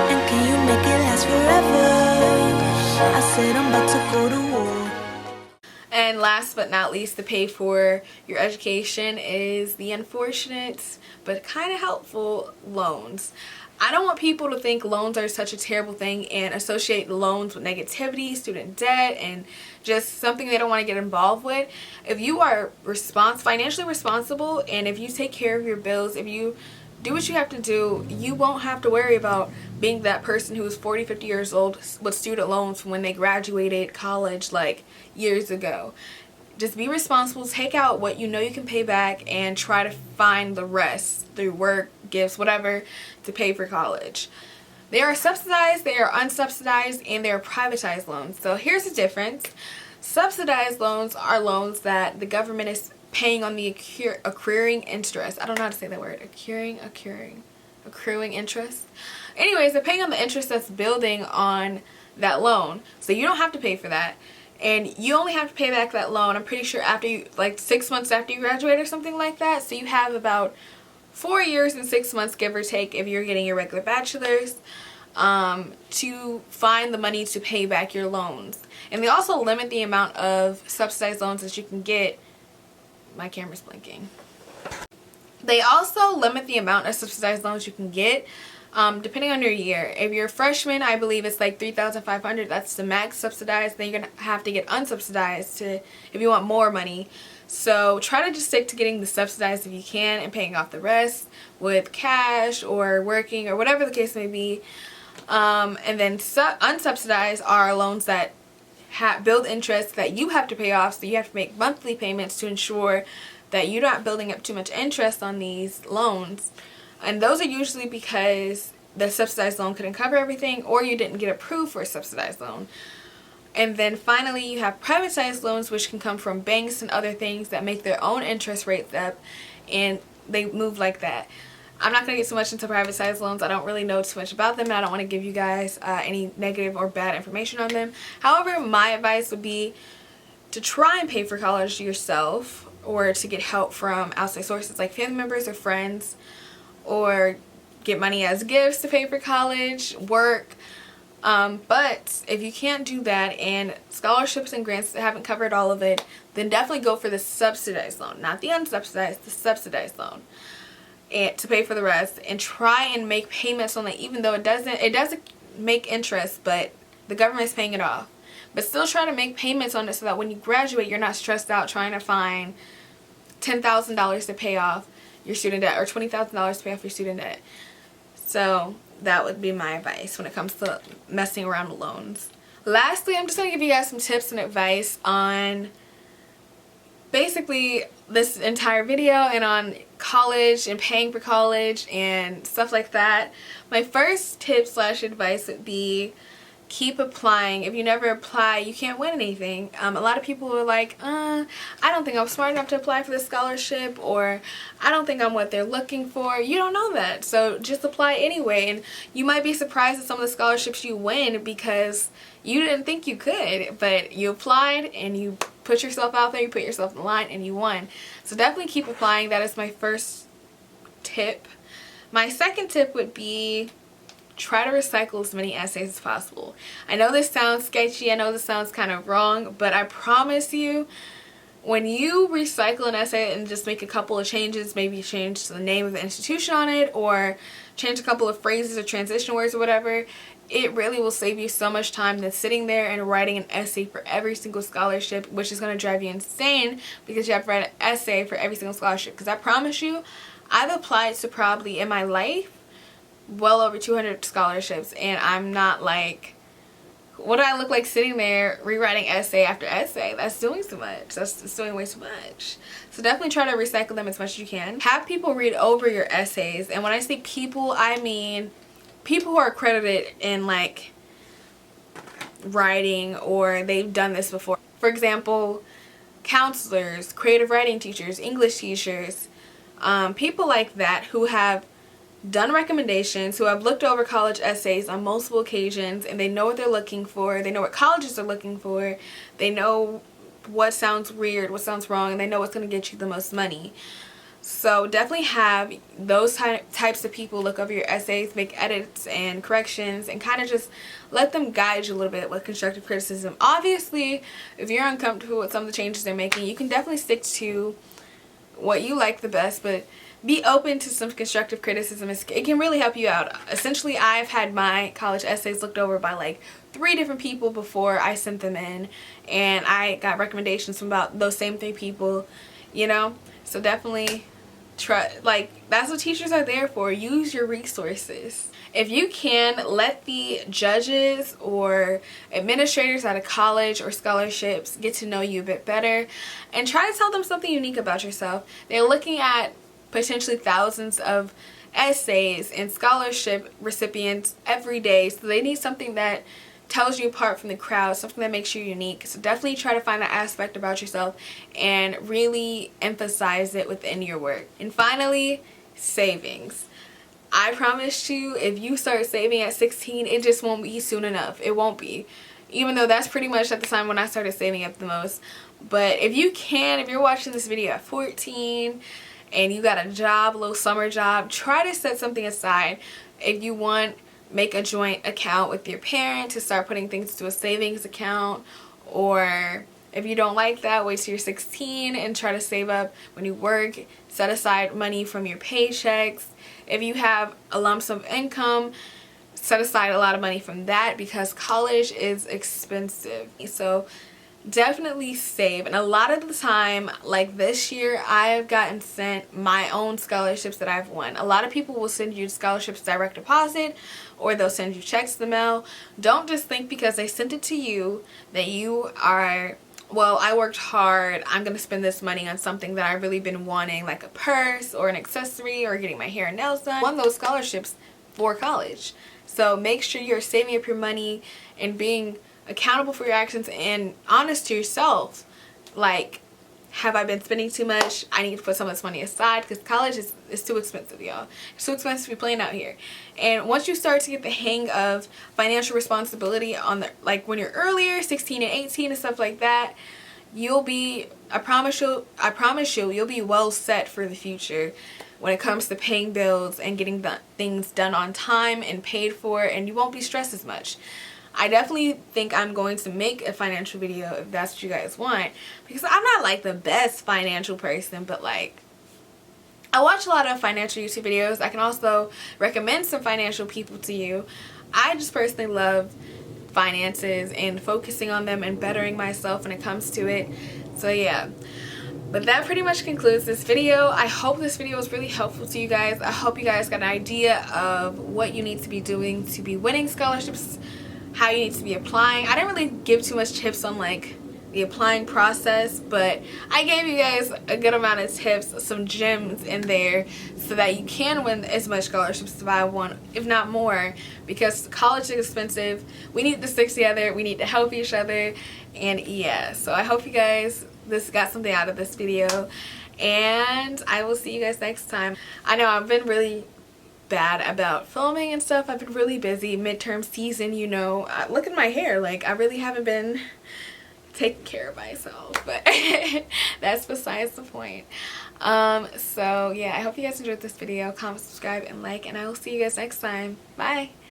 And can you make it last forever? I said I'm about to go to war. And last but not least, to pay for your education is the unfortunate but kind of helpful loans. I don't want people to think loans are such a terrible thing and associate loans with negativity, student debt, and just something they don't want to get involved with. If you are financially responsible, and if you take care of your bills, if you do what you have to do, you won't have to worry about being that person who's 40, 50 years old with student loans from when they graduated college like years ago. Just be responsible, take out what you know you can pay back, and try to find the rest through work, gifts, whatever, to pay for college. They are subsidized, they are unsubsidized, and they are privatized loans. So here's the difference. Subsidized loans are loans that the government is paying on the accruing interest. I don't know how to say that word. Accruing interest. Anyways, they're paying on the interest that's building on that loan. So you don't have to pay for that. And you only have to pay back that loan, I'm pretty sure, after you, like 6 months after you graduate or something like that. So you have about 4 years and 6 months, give or take, if you're getting your regular bachelor's, to find the money to pay back your loans. And they also limit the amount of subsidized loans that you can get. My camera's blinking. They also limit the amount of subsidized loans you can get, depending on your year. If you're a freshman, I believe it's like $3,500. That's the max subsidized. Then you're gonna have to get unsubsidized if you want more money. So try to just stick to getting the subsidized if you can, and paying off the rest with cash or working or whatever the case may be. And then unsubsidized are loans that build interest that you have to pay off, so you have to make monthly payments to ensure that you're not building up too much interest on these loans. And those are usually because the subsidized loan couldn't cover everything, or you didn't get approved for a subsidized loan. And then finally, you have privatized loans, which can come from banks and other things that make their own interest rates up, and they move like that. I'm not going to get so much into privatized loans. I don't really know too much about them, and I don't want to give you guys any negative or bad information on them. However, my advice would be to try and pay for college yourself, or to get help from outside sources like family members or friends, or get money as gifts to pay for college, work. But if you can't do that, and scholarships and grants haven't covered all of it, then definitely go for the subsidized loan, not the unsubsidized, the subsidized loan, and to pay for the rest. And try and make payments on it, even though it doesn't make interest, but the government is paying it off. But still try to make payments on it so that when you graduate, you're not stressed out trying to find $10,000 to pay off your student debt, or $20,000 to pay off your student debt. So that would be my advice when it comes to messing around with loans. Lastly, I'm just going to give you guys some tips and advice on basically this entire video, and on college and paying for college and stuff like that. My first tip / advice would be keep applying. If you never apply, you can't win anything. A lot of people are like, I don't think I'm smart enough to apply for this scholarship, or I don't think I'm what they're looking for. You don't know that, so just apply anyway. And you might be surprised at some of the scholarships you win because you didn't think you could, but you applied and you put yourself out there, you put yourself in the line, and you won. So definitely keep applying. That is my first tip. My second tip would be try to recycle as many essays as possible. I know this sounds sketchy, I know this sounds kind of wrong, but I promise you, when you recycle an essay and just make a couple of changes, maybe change the name of the institution on it, or change a couple of phrases or transition words or whatever, it really will save you so much time than sitting there and writing an essay for every single scholarship, which is going to drive you insane because you have to write an essay for every single scholarship. Because I promise you, I've applied to probably in my life well over 200 scholarships, and I'm not like, what do I look like sitting there rewriting essay after essay? That's doing too much. That's doing way too much. So definitely try to recycle them as much as you can. Have people read over your essays, and when I say people, I mean people who are accredited in like writing, or they've done this before. For example, counselors, creative writing teachers, English teachers, people like that who have done recommendations, who have looked over college essays on multiple occasions, and they know what they're looking for, they know what colleges are looking for, they know what sounds weird, what sounds wrong, and they know what's going to get you the most money. So definitely have those types of people look over your essays, make edits and corrections, and kind of just let them guide you a little bit with constructive criticism. Obviously, if you're uncomfortable with some of the changes they're making, you can definitely stick to what you like the best, but be open to some constructive criticism. It can really help you out. Essentially, I've had my college essays looked over by like 3 different people before I sent them in, and I got recommendations from about those same 3 people, you know. So definitely try, like, that's what teachers are there for. Use your resources. If you can, let the judges or administrators at a college or scholarships get to know you a bit better, and try to tell them something unique about yourself. They're looking at potentially thousands of essays and scholarship recipients every day, so they need something that tells you apart from the crowd, something that makes you unique. So definitely try to find that aspect about yourself and really emphasize it within your work. And finally, savings. I promise you, if you start saving at 16, it just won't be soon enough. It won't be. Even though that's pretty much at the time when I started saving up the most. But if you can, if you're watching this video at 14 and you got a job, a little summer job, try to set something aside. If you want, make a joint account with your parent to start putting things to a savings account. Or if you don't like that, wait till you're 16 and try to save up when you work. Set aside money from your paychecks. If you have a lump sum of income, set aside a lot of money from that, because college is expensive. So definitely save. And a lot of the time, like this year, I've gotten sent my own scholarships that I've won. A lot of people will send you scholarships direct deposit, or they'll send you checks in the mail. Don't just think because they sent it to you that you are, well, I worked hard, I'm going to spend this money on something that I've really been wanting, like a purse or an accessory or getting my hair and nails done. I won those scholarships for college. So make sure you're saving up your money and being accountable for your actions and honest to yourself. Like, have I been spending too much? I need to put some of this money aside, because college is too expensive, y'all. It's too expensive to be playing out here. And once you start to get the hang of financial responsibility on the, like when you're earlier, 16 and 18 and stuff like that, you'll be, I promise you, you'll be well set for the future when it comes to paying bills and getting the things done on time and paid for, and you won't be stressed as much. I definitely think I'm going to make a financial video if that's what you guys want, because I'm not like the best financial person, but like, I watch a lot of financial YouTube videos. I can also recommend some financial people to you. I just personally love finances and focusing on them and bettering myself when it comes to it. So yeah. But that pretty much concludes this video. I hope this video was really helpful to you guys. I hope you guys got an idea of what you need to be doing to be winning scholarships, how you need to be applying. I didn't really give too much tips on like the applying process, but I gave you guys a good amount of tips, some gems in there, so that you can win as much scholarships as I want, if not more, because college is expensive. We need to stick together. We need to help each other. And yeah, so I hope you guys got something out of this video, and I will see you guys next time. I know I've been really bad about filming and stuff. I've been really busy, midterm season, you know. Look at my hair, like I really haven't been taking care of myself, but that's besides the point. So yeah, I hope you guys enjoyed this video. Comment, subscribe, and like, and I will see you guys next time. Bye.